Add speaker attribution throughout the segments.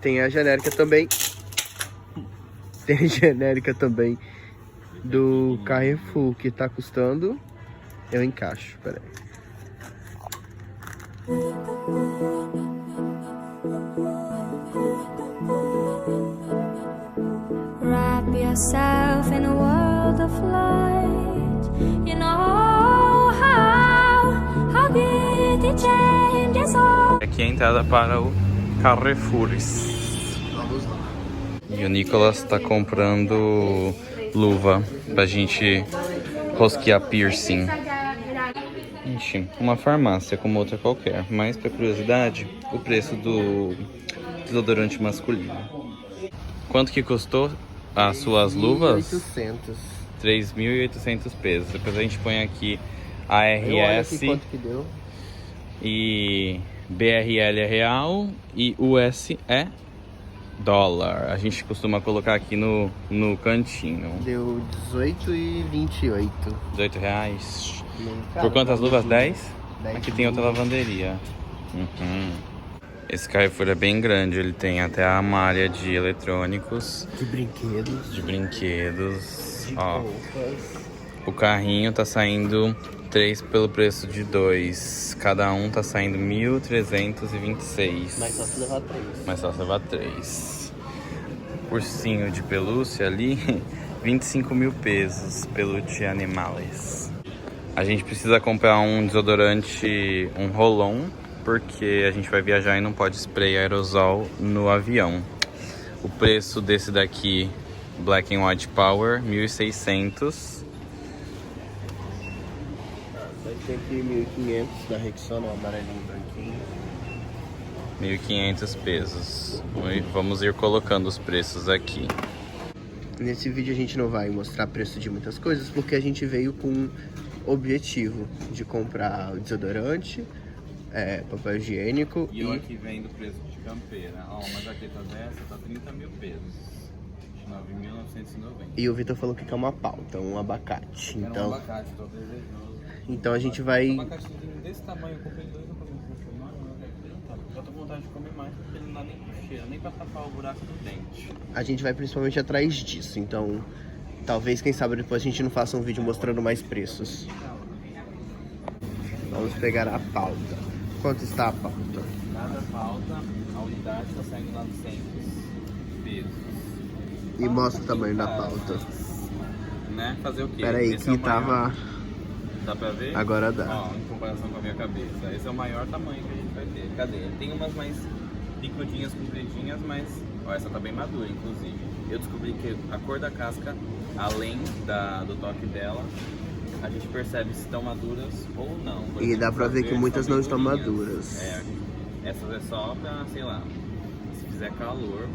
Speaker 1: Tem a genérica também. Tem a genérica também do Carrefour, que tá custando... Eu encaixo, peraí.
Speaker 2: Wrap yourself in a world of light. You know how beauty changes all.
Speaker 3: Aqui é a entrada para o Carrefour.
Speaker 1: Vamos lá.
Speaker 3: E o Nicolas tá comprando luva pra gente rosquear piercing. Gente, uma farmácia como outra qualquer. Mas, pra curiosidade, o preço do desodorante masculino. Quanto que custou as suas luvas?
Speaker 1: 1.800.
Speaker 3: 3.800 pesos. Depois a gente põe aqui a
Speaker 1: Olha
Speaker 3: RS
Speaker 1: aqui quanto que deu.
Speaker 3: e BRL é real e US é dólar. A gente costuma colocar aqui no cantinho.
Speaker 1: Deu 18,28.
Speaker 3: 18 reais.
Speaker 1: Cara,
Speaker 3: Por quantas luvas? 10?
Speaker 1: 10
Speaker 3: Aqui tem outra lavanderia. Esse Carrefour é bem grande. Ele tem até uma área de eletrônicos,
Speaker 1: de brinquedos,
Speaker 3: de brinquedos.
Speaker 1: de
Speaker 3: Ó,
Speaker 1: roupas.
Speaker 3: o carrinho tá saindo 3 pelo preço de 2. Cada um tá saindo 1.326.
Speaker 1: Mas só se levar 3.
Speaker 3: Mas só se levar 3. Ursinho de pelúcia ali, 25 mil pesos, peluche animales. A gente precisa comprar um desodorante, um roll-on, porque a gente vai viajar e não pode spray aerosol no avião. O preço desse daqui, Black and White Power, 1.600.
Speaker 1: Tem aqui 1.500 da Rexona, o amarelinho branquinho.
Speaker 3: 1.500 pesos. E vamos ir colocando os preços aqui.
Speaker 1: Nesse vídeo a gente não vai mostrar preço de muitas coisas, porque a gente veio com o objetivo de comprar o desodorante, papel higiênico
Speaker 3: E eu aqui vendo o preço de campeira. Ó, uma jaqueta dessa tá 30 mil pesos. 9.990.
Speaker 1: E o Vitor falou que quer uma pauta, um abacate.
Speaker 3: Quero
Speaker 1: Então,
Speaker 3: um abacate, tô desejoso.
Speaker 1: então a gente vai...
Speaker 3: Um abacatezinho desse tamanho, eu comprei 2 pra funcionar. Eu tô com vontade de comer mais porque ele não dá nem pro cheiro, nem pra tapar o buraco do dente.
Speaker 1: A gente vai principalmente atrás disso, então talvez, quem sabe, depois a gente não faça um vídeo mostrando mais preços. Vamos pegar a pauta. Quanto está a pauta?
Speaker 3: Cada pauta, a unidade tá saindo 900 pesos.
Speaker 1: E mostra o tamanho da pauta.
Speaker 3: Né? Fazer o quê?
Speaker 1: Pera aí,
Speaker 3: Esse é
Speaker 1: que
Speaker 3: o maior.
Speaker 1: tava...
Speaker 3: Dá pra ver?
Speaker 1: Agora dá.
Speaker 3: Ó, em comparação com a minha cabeça. Esse é o maior tamanho que a gente vai ter. Cadê? Tem umas mais picudinhas, compridinhas, mas... Ó, essa tá bem madura, inclusive. Eu descobri que a cor da casca, além do toque dela, a gente percebe se estão maduras ou não. Por
Speaker 1: E
Speaker 3: exemplo,
Speaker 1: dá pra
Speaker 3: essas
Speaker 1: ver que
Speaker 3: verdes
Speaker 1: muitas não
Speaker 3: estão
Speaker 1: estão
Speaker 3: bem durinhas.
Speaker 1: maduras.
Speaker 3: Essas é só pra, sei lá, se fizer calor,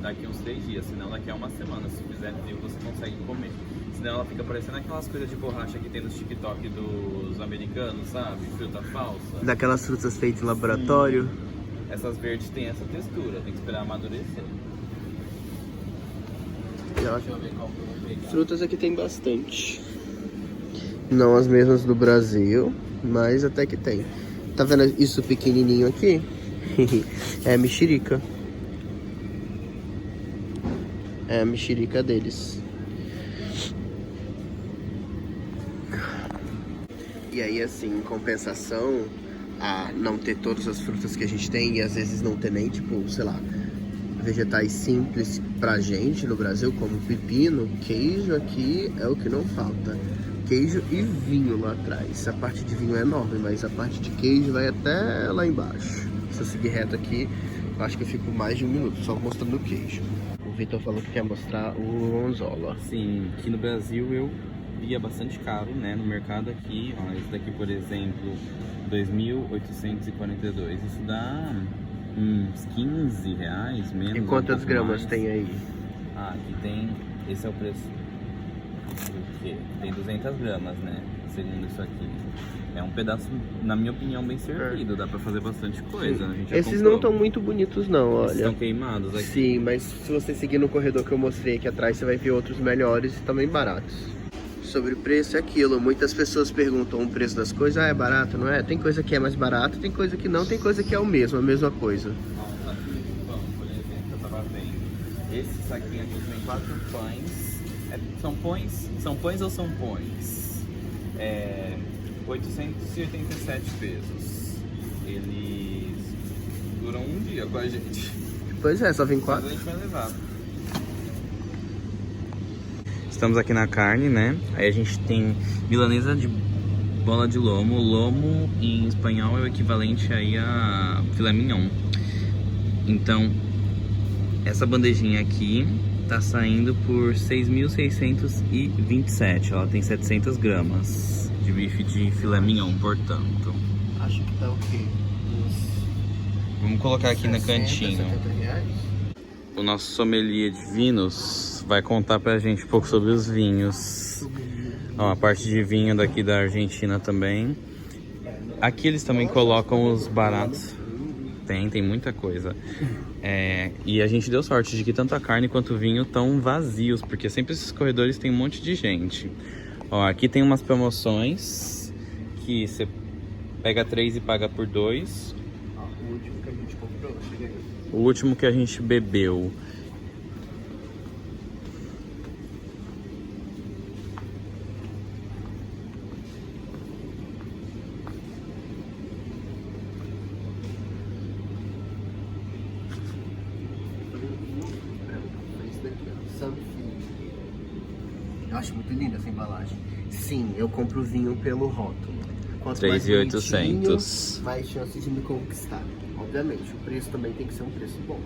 Speaker 3: daqui uns 3 dias. Senão daqui a uma semana. Se fizer frio, você consegue comer. Senão ela fica parecendo aquelas coisas de borracha que tem nos TikTok dos americanos, sabe? Fruta falsa.
Speaker 1: Daquelas frutas feitas em laboratório.
Speaker 3: Essas verdes têm essa textura, tem que esperar amadurecer. Deixa eu ver qual que eu vou pegar.
Speaker 1: Frutas aqui tem bastante. Não as mesmas do Brasil, mas até que tem. Tá vendo isso pequenininho aqui? É a mexerica. É a mexerica deles. E aí, assim, em compensação a não ter todas as frutas que a gente tem, e às vezes não ter nem, tipo, sei lá, vegetais simples pra gente no Brasil, como pepino, queijo aqui é o que não falta. Queijo e vinho lá atrás. A parte de vinho é enorme, mas a parte de queijo vai até lá embaixo. Se eu seguir reto aqui, eu acho que eu fico mais de 1 minuto só mostrando o queijo. O Vitor falou que quer mostrar o Gorgonzola.
Speaker 3: Sim, aqui no Brasil eu via bastante caro, né? No mercado aqui, ó, esse daqui, por exemplo, 2.842. Isso dá uns 15 reais, menos.
Speaker 1: E quantas
Speaker 3: um pouco
Speaker 1: gramas
Speaker 3: mais.
Speaker 1: tem aí?
Speaker 3: Ah, aqui tem... Esse é o preço. O quê? Tem 200 gramas, né? Segundo isso aqui. É um pedaço, na minha opinião, bem servido. Dá pra fazer bastante coisa. A gente já
Speaker 1: Esses
Speaker 3: comprou.
Speaker 1: não estão muito bonitos não, olha.
Speaker 3: Esses estão queimados aqui.
Speaker 1: Sim, mas se você seguir no corredor que eu mostrei aqui atrás, você vai ver outros melhores e também baratos. Sobre preço é aquilo, muitas pessoas perguntam o preço das coisas, é barato, não é? Tem coisa que é mais barato, tem coisa que não, tem coisa que é a mesma coisa.
Speaker 3: Ó, aqui, bom, por exemplo, tava vendo. Esse saquinho aqui vem 4 pães. São pães? São pães ou são pães? 887 pesos. Eles duram um dia com a gente.
Speaker 1: Pois é, só vem
Speaker 3: Mas
Speaker 1: 4.
Speaker 3: a gente vai levar. Estamos aqui na carne, né? Aí a gente tem milanesa de bola de lomo. Lomo em espanhol é o equivalente aí a filé mignon. Então, essa bandejinha aqui tá saindo por 6.627. Ela tem 700 gramas de bife de filé mignon, portanto.
Speaker 1: Acho que tá o quê?
Speaker 3: Vamos colocar aqui no
Speaker 1: 60,
Speaker 3: cantinho.
Speaker 1: 70 reais?
Speaker 3: O nosso sommelier de vinhos vai contar pra gente um pouco sobre os vinhos. Ó, a parte de vinho daqui da Argentina também. Aqui eles também colocam os baratos. Tem muita coisa. E a gente deu sorte de que tanto a carne quanto o vinho estão vazios, porque sempre esses corredores tem um monte de gente. Ó, aqui tem umas promoções que você pega 3 e paga por 2.
Speaker 1: O último que a gente comprou, chega aí.
Speaker 3: O último que a gente bebeu.
Speaker 1: Eu acho muito linda essa embalagem. Sim, eu compro vinho pelo rótulo. Quanto
Speaker 3: 3.800.
Speaker 1: mais chances de me conquistar. Obviamente, o preço também tem que ser um preço bom.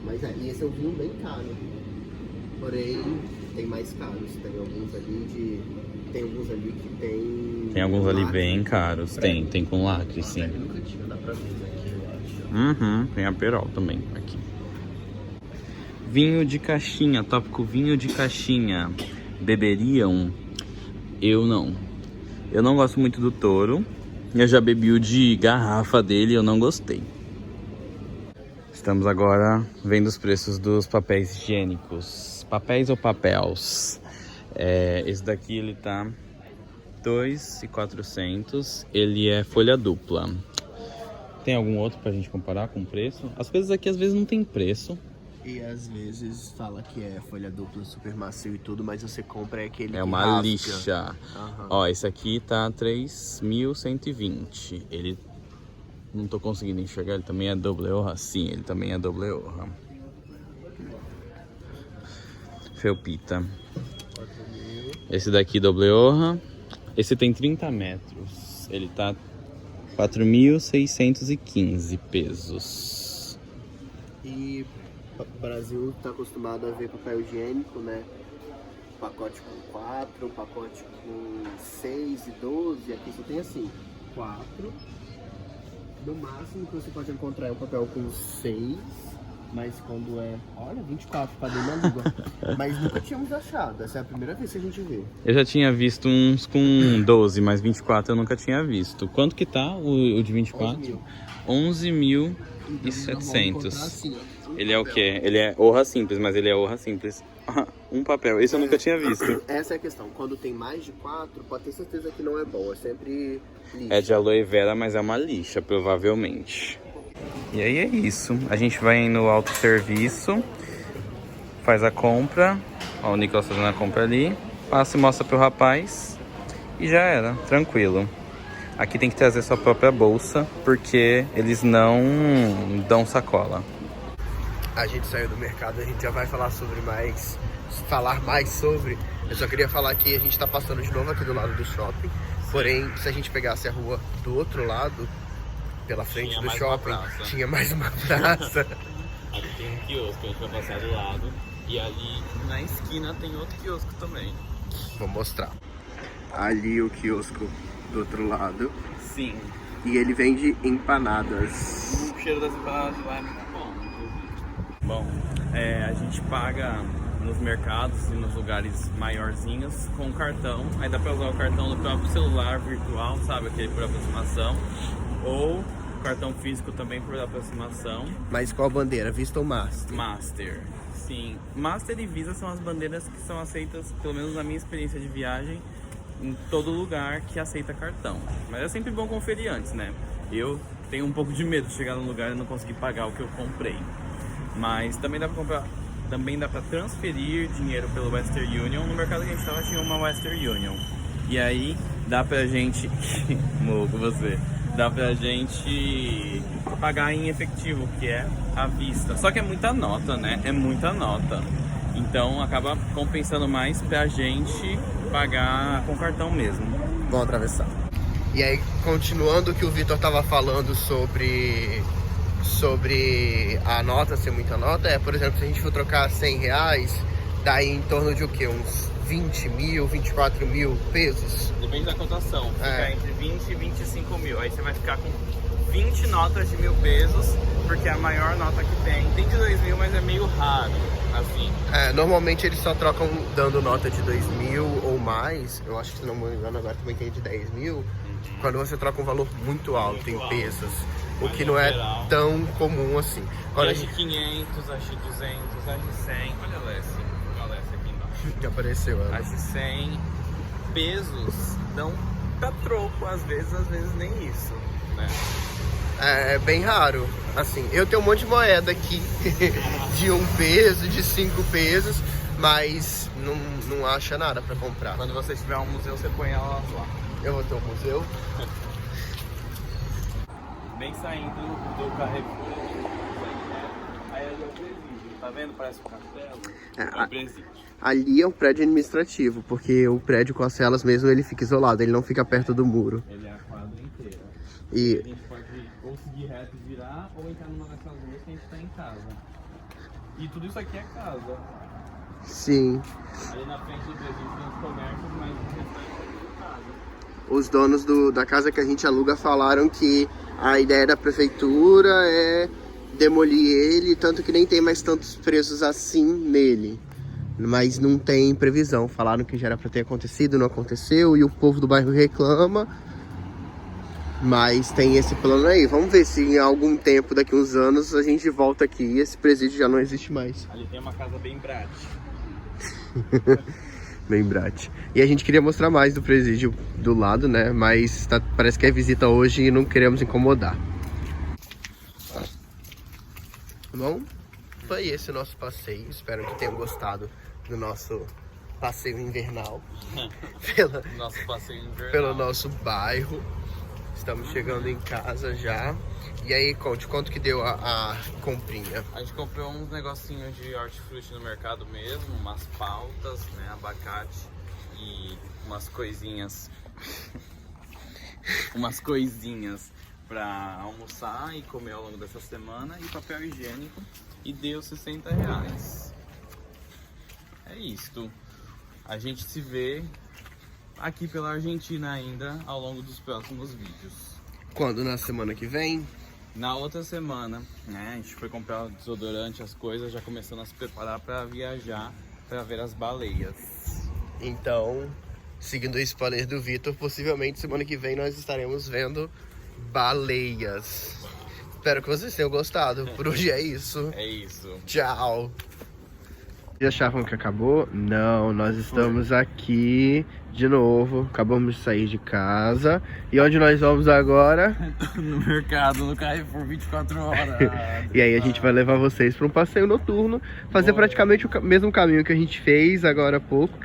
Speaker 1: Mas e esse é um vinho bem caro. Porém, tem mais caros. Tem alguns ali que tem...
Speaker 3: Tem alguns ali
Speaker 1: lacre.
Speaker 3: bem caros. Tem com lacre, sim.
Speaker 1: Lacre nunca tinha, dá pra ver aqui, eu acho.
Speaker 3: Tem a Perol também aqui. Vinho de caixinha, tópico vinho de caixinha. Beberiam? Eu não. Eu não gosto muito do Toro. Eu já bebi o de garrafa dele e eu não gostei. Estamos agora vendo os preços dos papéis higiênicos. Papéis ou papéis? Esse daqui ele tá 2.400. Ele é folha dupla. Tem algum outro pra gente comparar com o preço? As coisas aqui às vezes não tem preço.
Speaker 1: E às vezes fala que é folha dupla, super macio e tudo, mas você compra aquele
Speaker 3: É
Speaker 1: que
Speaker 3: uma
Speaker 1: rasga.
Speaker 3: lixa.
Speaker 1: Aham.
Speaker 3: Ó, esse aqui tá 3.120. Ele... Não tô conseguindo enxergar, ele também é doble honra? Sim, ele também é doble honra. Felpita. Esse daqui doble honra. Esse tem 30 metros. Ele tá 4.615 pesos.
Speaker 1: E o Brasil tá acostumado a ver papel higiênico, né? Pacote com 4, pacote com 6 e 12. Aqui só tem assim, 4. No máximo que você pode encontrar é um papel com 6. Mas quando olha, 24 pra dentro da língua. Mas nunca tínhamos achado. Essa é a primeira vez que a gente vê.
Speaker 3: Eu já tinha visto uns com 12, mas 24 eu nunca tinha visto. Quanto que tá o de 24? 11.700.
Speaker 1: Assim,
Speaker 3: Ele é o quê? Ele é honra simples, mas ele é honra simples. Um papel, esse eu nunca tinha visto.
Speaker 1: Essa é a questão. Quando tem mais de 4, pode ter certeza que não é bom. É sempre lixo.
Speaker 3: É de aloe vera, mas é uma lixa, provavelmente. E aí é isso. A gente vai no autosserviço, faz a compra. Ó, o Nicolas fazendo a compra ali. Passa e mostra pro rapaz. E já era, tranquilo. Aqui tem que trazer sua própria bolsa, porque eles não dão sacola.
Speaker 1: A gente saiu do mercado, a gente já vai falar mais sobre. Eu só queria falar que a gente tá passando de novo aqui do lado do shopping. Porém, se a gente pegasse a rua do outro lado, pela frente do shopping, tinha mais uma praça.
Speaker 3: Aqui tem um quiosque, a gente vai passar do lado. E ali na esquina tem outro quiosque também.
Speaker 1: Vou mostrar. Ali o quiosco do outro lado.
Speaker 3: Sim.
Speaker 1: E ele vende empanadas.
Speaker 3: O cheiro das empanadas de lá é muito bom, inclusive. Bom, a gente paga nos mercados e nos lugares maiorzinhos com cartão. Aí dá pra usar o cartão no próprio celular virtual, sabe? Aquele por aproximação. Ou cartão físico também por aproximação.
Speaker 1: Mas qual bandeira? Vista ou Master?
Speaker 3: Master, sim. Master e Visa são as bandeiras que são aceitas, pelo menos na minha experiência de viagem, em todo lugar que aceita cartão. Mas é sempre bom conferir antes, né? Eu tenho um pouco de medo de chegar num lugar e não conseguir pagar o que eu comprei. Mas também dá pra comprar, também dá pra transferir dinheiro pelo Western Union. No mercado que a gente tava tinha uma Western Union. E aí dá pra gente, morro com você, dá pra gente pagar em efetivo, que é à vista. Só que é muita nota, né? É muita nota. Então acaba compensando mais pra gente pagar com cartão mesmo. Vamos atravessar.
Speaker 1: E aí, continuando o que o Vitor tava falando sobre a nota ser muita nota, por exemplo, se a gente for trocar 100 reais, dá em torno de o quê? Uns 20 mil, 24 mil pesos?
Speaker 3: Depende da cotação, fica entre 20 e 25 mil. Aí você vai ficar com 20 notas de 1.000 pesos, porque é a maior nota que tem. Tem de 2 mil, mas é meio raro, assim.
Speaker 1: Normalmente eles só trocam dando nota de 2 mil ou mais. Eu acho que, se não me engano, agora também tem de 10 mil. Quando você troca um valor muito alto em pesos. O que não é tão comum assim.
Speaker 3: Quando a de 500, as de 200, as de 100. Olha a Alessia aqui embaixo.
Speaker 1: Já apareceu, Ana.
Speaker 3: As de 100 pesos dão pra troco, às vezes nem isso, né?
Speaker 1: É bem raro. Assim, eu tenho um monte de moeda aqui de 1 peso, de 5 pesos, mas não acha nada pra comprar.
Speaker 3: Quando você tiver um museu, você põe elas lá.
Speaker 1: Eu vou ter um museu.
Speaker 3: Bem saindo do Carrefour, aí ali é o presídio, tá vendo? Parece um castelo. É o presídio.
Speaker 1: Ali é o prédio administrativo, porque o prédio com as celas mesmo, ele fica isolado, ele não fica perto do muro.
Speaker 3: Ele é a quadra inteira.
Speaker 1: E
Speaker 3: a gente pode ou seguir reto e virar, ou entrar numa dessas ruas que a gente tá em casa. E tudo isso aqui é casa.
Speaker 1: Sim.
Speaker 3: Ali na frente do presídio tem os comércios, mas o restante é tudo casa.
Speaker 1: Os donos da casa que a gente aluga falaram que a ideia da prefeitura é demolir ele, tanto que nem tem mais tantos presos assim nele. Mas não tem previsão. Falaram que já era para ter acontecido, não aconteceu, e o povo do bairro reclama. Mas tem esse plano aí. Vamos ver se em algum tempo, daqui uns anos, a gente volta aqui e esse presídio já não existe mais.
Speaker 3: Ali tem uma casa bem brate.
Speaker 1: Bem brate. E a gente queria mostrar mais do presídio do lado, né? Mas parece que é visita hoje e não queremos incomodar. Bom, foi esse o nosso passeio. Espero que tenham gostado do nosso passeio invernal.
Speaker 3: Nosso passeio invernal.
Speaker 1: Pelo nosso bairro. Estamos chegando em casa já. E aí, conte, quanto que deu a comprinha?
Speaker 3: A gente comprou uns negocinhos de hortifruti no mercado mesmo, umas pautas, né, abacate e umas coisinhas pra almoçar e comer ao longo dessa semana, e papel higiênico, e deu 60 reais. É isto. A gente se vê aqui pela Argentina ainda ao longo dos próximos vídeos.
Speaker 1: Quando? Na semana que vem?
Speaker 3: Na outra semana, né, a gente foi comprar o desodorante, as coisas, já começando a se preparar para viajar, para ver as baleias.
Speaker 1: Então, seguindo o spoiler do Vitor, possivelmente semana que vem nós estaremos vendo baleias. Espero que vocês tenham gostado. Por hoje é isso.
Speaker 3: É isso.
Speaker 1: Tchau. Vocês achavam que acabou? Não, nós estamos aqui de novo. Acabamos de sair de casa. E onde nós vamos agora?
Speaker 3: No mercado, no Carrefour, 24 horas.
Speaker 1: E aí a gente vai levar vocês para um passeio noturno. Fazer praticamente o mesmo caminho que a gente fez agora há pouco.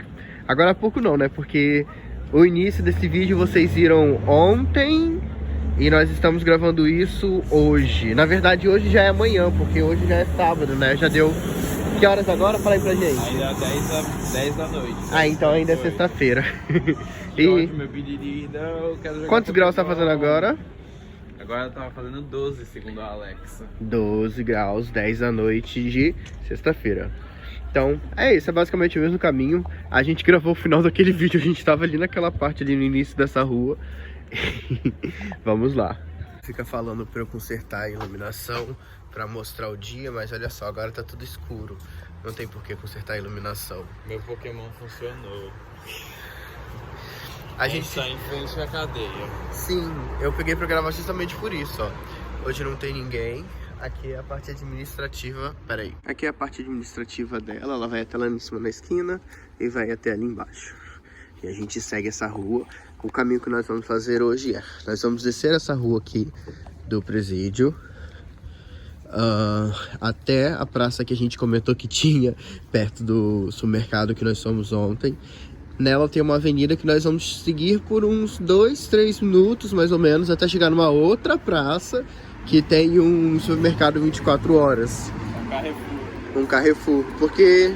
Speaker 1: Agora há pouco não, né? Porque o início desse vídeo vocês viram ontem. E nós estamos gravando isso hoje. Na verdade hoje já é amanhã, porque hoje já é sábado, né? Já deu... Que horas agora? Fala aí pra gente.
Speaker 3: Ainda 10 da noite.
Speaker 1: Ah, então ainda é sexta-feira.
Speaker 3: E meu pedido, eu quero jogar.
Speaker 1: Quantos graus tá fazendo agora?
Speaker 3: Agora tava fazendo 12, segundo a Alexa.
Speaker 1: 12 graus, 10 da noite de sexta-feira. Então, é isso, é basicamente o mesmo caminho. A gente gravou o final daquele vídeo, a gente tava ali naquela parte ali no início dessa rua. Vamos lá. Fica falando pra eu consertar a iluminação, pra mostrar o dia, mas olha só, agora tá tudo escuro. Não tem por que consertar a iluminação.
Speaker 3: Meu Pokémon funcionou.
Speaker 1: A gente
Speaker 3: tá em frente à cadeia.
Speaker 1: Sim, eu peguei pra gravar justamente por isso, ó. Hoje não tem ninguém. Aqui é a parte administrativa. Pera aí. Aqui é a parte administrativa dela. Ela vai até lá em cima na esquina e vai até ali embaixo. E a gente segue essa rua. O caminho que nós vamos fazer hoje nós vamos descer essa rua aqui do presídio. até a praça que a gente comentou que tinha perto do supermercado que nós fomos ontem. Nela tem uma avenida que nós vamos seguir por uns 2, 3 minutos mais ou menos até chegar numa outra praça que tem um supermercado 24 horas. Um Carrefour, porque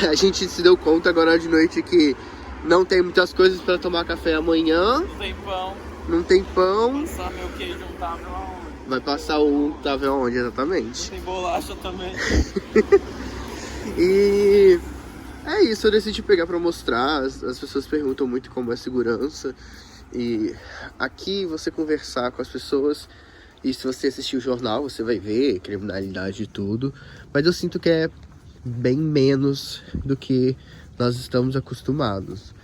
Speaker 1: a gente se deu conta agora de noite que não tem muitas coisas para tomar café amanhã.
Speaker 3: Não tem pão.
Speaker 1: Não tem pão.
Speaker 3: Passar meu queijo untável aonde?
Speaker 1: Vai passar o untável aonde exatamente?
Speaker 3: Não tem bolacha também.
Speaker 1: E é isso, eu decidi pegar pra mostrar. As pessoas perguntam muito como é segurança. E aqui você conversar com as pessoas, e se você assistir o jornal, você vai ver criminalidade e tudo. Mas eu sinto que é bem menos do que nós estamos acostumados.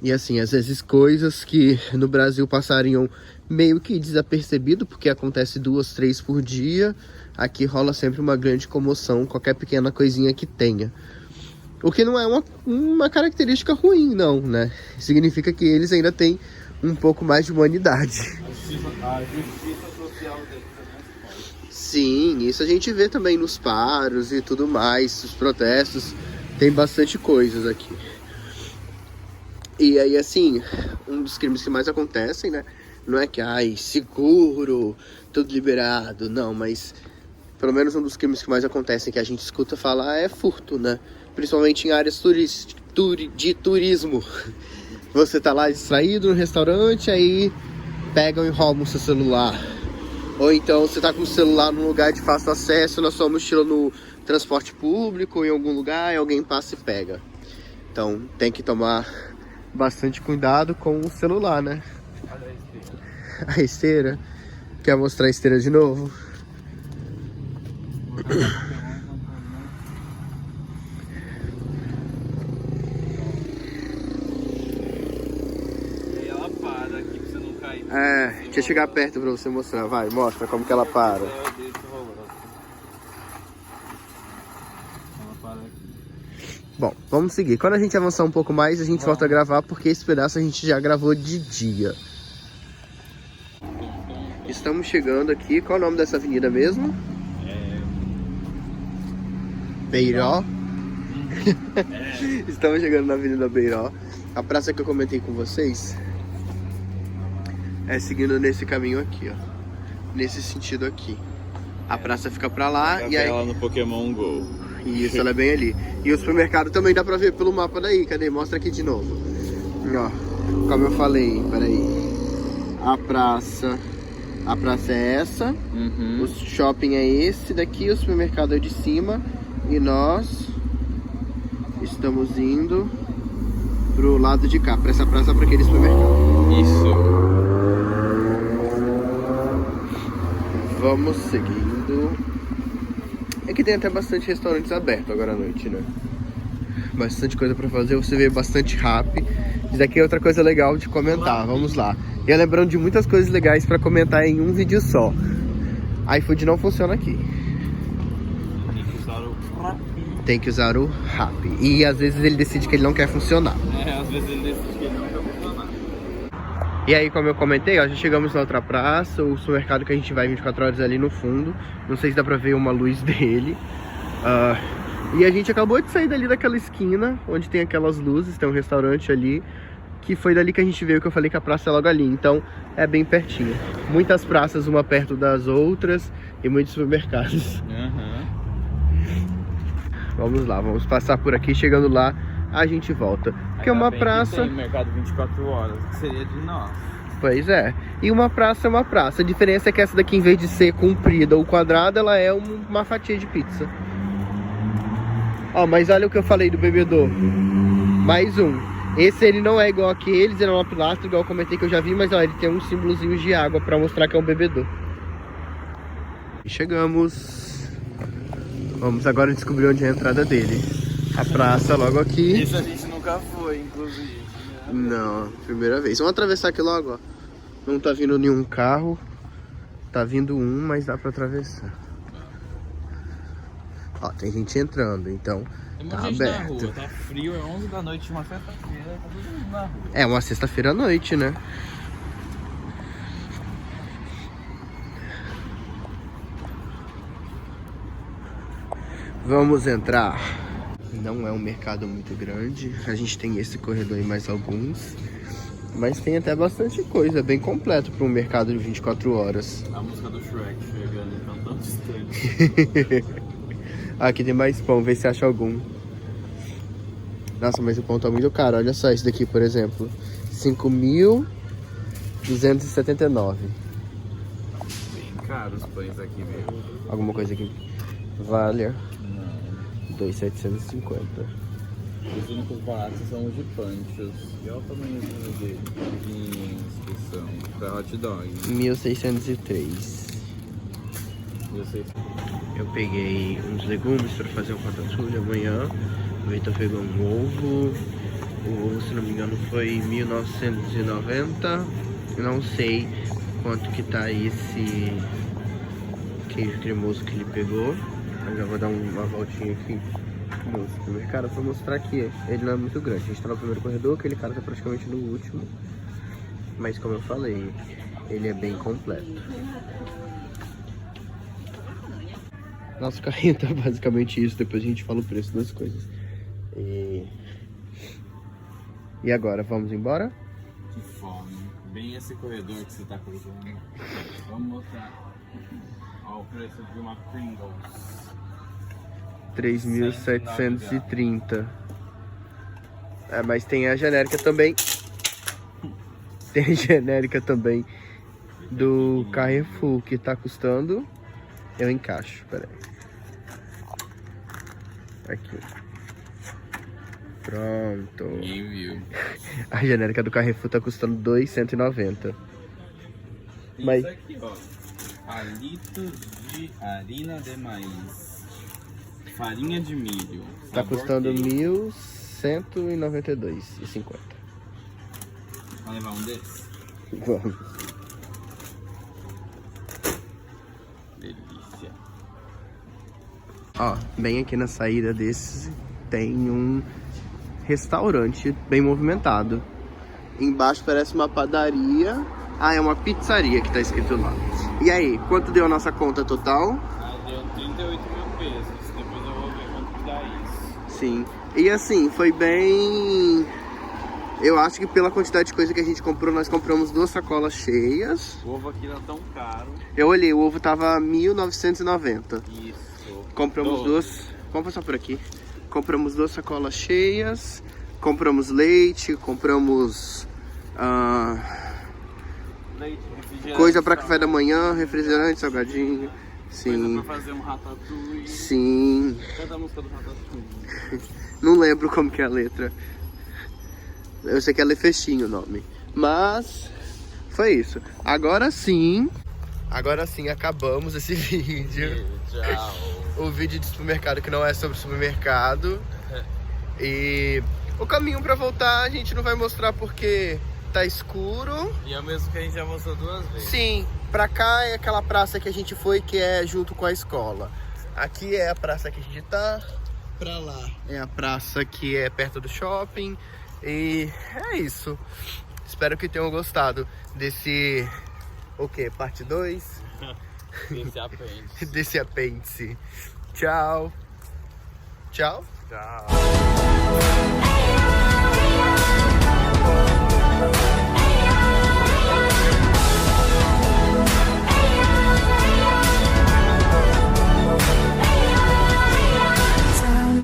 Speaker 1: E assim, às vezes coisas que no Brasil passariam meio que desapercebido, porque acontece 2, 3 por dia, aqui rola sempre uma grande comoção, qualquer pequena coisinha que tenha. O que não é uma característica ruim, não, né? Significa que eles ainda têm um pouco mais de humanidade.
Speaker 3: A justiça social deles também.
Speaker 1: Sim, isso a gente vê também nos paros e tudo mais, os protestos, tem bastante coisas aqui. E aí, assim, um dos crimes que mais acontecem, né? Não é que, seguro, tudo liberado, não, mas pelo menos um dos crimes que mais acontecem que a gente escuta falar é furto, né? Principalmente em áreas de turismo. Você tá lá distraído no restaurante, aí pegam e roubam o seu celular. Ou então você tá com o celular num lugar de fácil acesso, na sua mochila no transporte público, em algum lugar, e alguém passa e pega. Então tem que tomar bastante cuidado com o celular, né?
Speaker 3: Olha a esteira.
Speaker 1: A esteira? Quer mostrar a esteira de novo?
Speaker 3: E aí ela para aqui pra você não cair.
Speaker 1: Deixa eu chegar perto pra você mostrar. Vai, mostra como que ela para.
Speaker 3: Ela para aqui.
Speaker 1: Bom, vamos seguir. Quando a gente avançar um pouco mais, a gente volta a gravar, porque esse pedaço a gente já gravou de dia. Estamos chegando aqui. Qual é o nome dessa avenida mesmo? Beiró. Estamos chegando na Avenida Beiró. A praça que eu comentei com vocês é seguindo nesse caminho aqui, ó. Nesse sentido aqui. A praça fica pra lá e aí...
Speaker 3: ela no Pokémon GO.
Speaker 1: Isso, ela é bem ali. E o supermercado também dá pra ver pelo mapa daí. Cadê? Mostra aqui de novo. Ó, como eu falei, peraí. A praça é essa. O shopping é esse daqui, o supermercado é de cima. E nós estamos indo pro lado de cá, pra essa praça, pra aquele supermercado.
Speaker 3: Isso.
Speaker 1: Vamos seguindo. É que tem até bastante restaurantes abertos agora à noite, né? Bastante coisa pra fazer, você vê bastante rap. Isso daqui é outra coisa legal de comentar, vamos lá. E eu lembrando de muitas coisas legais pra comentar em um vídeo só. iFood não funciona aqui. Tem que usar o rap. E às vezes ele decide que ele não quer funcionar.
Speaker 3: Às vezes ele decide que ele não quer funcionar.
Speaker 1: E aí, como eu comentei, ó, já chegamos na outra praça. O supermercado que a gente vai 24 horas ali no fundo. Não sei se dá pra ver uma luz dele. E a gente acabou de sair dali daquela esquina onde tem aquelas luzes, tem um restaurante ali, que foi dali que a gente veio, que eu falei que a praça é logo ali. Então é bem pertinho. Muitas praças uma perto das outras e muitos supermercados. Vamos lá, vamos passar por aqui. Chegando lá, a gente volta. Porque uma praça...
Speaker 3: Tem mercado 24 horas, que seria de nós.
Speaker 1: Pois é. E uma praça é uma praça. A diferença é que essa daqui, em vez de ser comprida ou quadrada, ela é uma fatia de pizza. Ó, mas olha o que eu falei do bebedouro. Mais um. Esse ele não é igual aqueles, ele é uma pilastra, igual eu comentei que eu já vi, mas ó, ele tem uns símbolozinhos de água pra mostrar que é um bebedouro. E chegamos. Vamos agora descobrir onde é a entrada dele. A praça logo aqui.
Speaker 3: Isso a gente nunca foi, inclusive.
Speaker 1: Não, primeira vez. Vamos atravessar aqui logo, ó. Não tá vindo nenhum carro. Tá vindo um, mas dá pra atravessar. Ó, tem gente entrando, então tá
Speaker 3: gente
Speaker 1: aberto.
Speaker 3: na rua, tá frio, é 11 da noite, uma sexta-feira, tá todo mundo na rua.
Speaker 1: É uma sexta-feira à noite, né? Vamos entrar. Não é um mercado muito grande. A gente tem esse corredor e mais alguns. Mas tem até bastante coisa, bem completo para um mercado de 24 horas.
Speaker 3: A música do Shrek chegando, então tão distante.
Speaker 1: Aqui tem mais pão, vê se acha algum. Nossa, mas o pão tá muito caro. Olha só esse daqui, por exemplo. 5.279.
Speaker 3: Bem caro os pães aqui mesmo.
Speaker 1: Alguma coisa aqui vale
Speaker 3: Não.
Speaker 1: 2.750.
Speaker 3: Os únicos baratos são os de panchos. E olha o tamanhozinho dele. Pequenininhos que são. Pra hot dog.
Speaker 1: 1.603. Eu peguei uns legumes para fazer um ratatouille amanhã. O Vitor pegou um ovo. O ovo, se não me engano, foi 1.990. Não sei quanto que tá esse queijo cremoso que ele pegou. Mas eu vou dar uma voltinha aqui no supermercado para mostrar que ele não é muito grande. A gente tá no primeiro corredor, aquele cara tá praticamente no último. Mas como eu falei, ele é bem completo. Nosso carrinho tá basicamente isso, depois a gente fala o preço das coisas. E agora, vamos embora?
Speaker 3: Que fome. Bem esse corredor que você tá cruzando. Vamos mostrar. Ó, o preço de uma Pringles.
Speaker 1: 3.730. É, mas tem a genérica também. Tem a genérica também do Carrefour, que tá custando... Eu encaixo, peraí. Aqui. Pronto.
Speaker 3: Ninguém viu.
Speaker 1: A genérica do Carrefour tá custando 2.190.
Speaker 3: Tem
Speaker 1: Mas...
Speaker 3: isso aqui, ó. Palitos de harina de maíz. Farinha de milho.
Speaker 1: Tá
Speaker 3: sabor
Speaker 1: custando
Speaker 3: queijo.
Speaker 1: 1.192,50.
Speaker 3: Vamos levar um desses?
Speaker 1: Vamos.
Speaker 3: Delícia.
Speaker 1: Ó, bem aqui na saída desses tem um restaurante bem movimentado. Embaixo parece uma padaria. Ah, é uma pizzaria que tá escrito lá. E aí, quanto deu a nossa conta total?
Speaker 3: Ah, deu 38 mil pesos. Depois eu vou ver quanto que dá isso.
Speaker 1: Sim. E assim, foi bem... Eu acho que pela quantidade de coisa que a gente comprou, nós compramos 2 sacolas cheias.
Speaker 3: O ovo aqui não é tão caro.
Speaker 1: Eu olhei, o ovo tava 1.990.
Speaker 3: Isso.
Speaker 1: Compramos 2... Vamos passar por aqui. Compramos 2 sacolas cheias. Compramos leite, compramos...
Speaker 3: Leite, refrigerante.
Speaker 1: coisa pra café da manhã, refrigerante, salgadinho. Sim.
Speaker 3: Coisa pra fazer um ratatouille.
Speaker 1: Sim.
Speaker 3: Canta a música do ratatouille.
Speaker 1: Não lembro como que é a letra. Eu sei que é Lefechinho o nome. Mas foi isso. Agora sim acabamos esse vídeo.
Speaker 3: Tchau.
Speaker 1: O vídeo de supermercado que não é sobre supermercado. E o caminho pra voltar a gente não vai mostrar porque tá escuro.
Speaker 3: E é o mesmo que a gente já mostrou 2 vezes.
Speaker 1: Sim, pra cá é aquela praça que a gente foi, que é junto com a escola. Aqui é a praça que a gente tá. Pra lá é a praça que é perto do shopping. E é isso. Espero que tenham gostado desse... O quê? Parte 2?
Speaker 3: Desse apêndice.
Speaker 1: Desse apêndice. Tchau. Tchau.
Speaker 3: Tchau.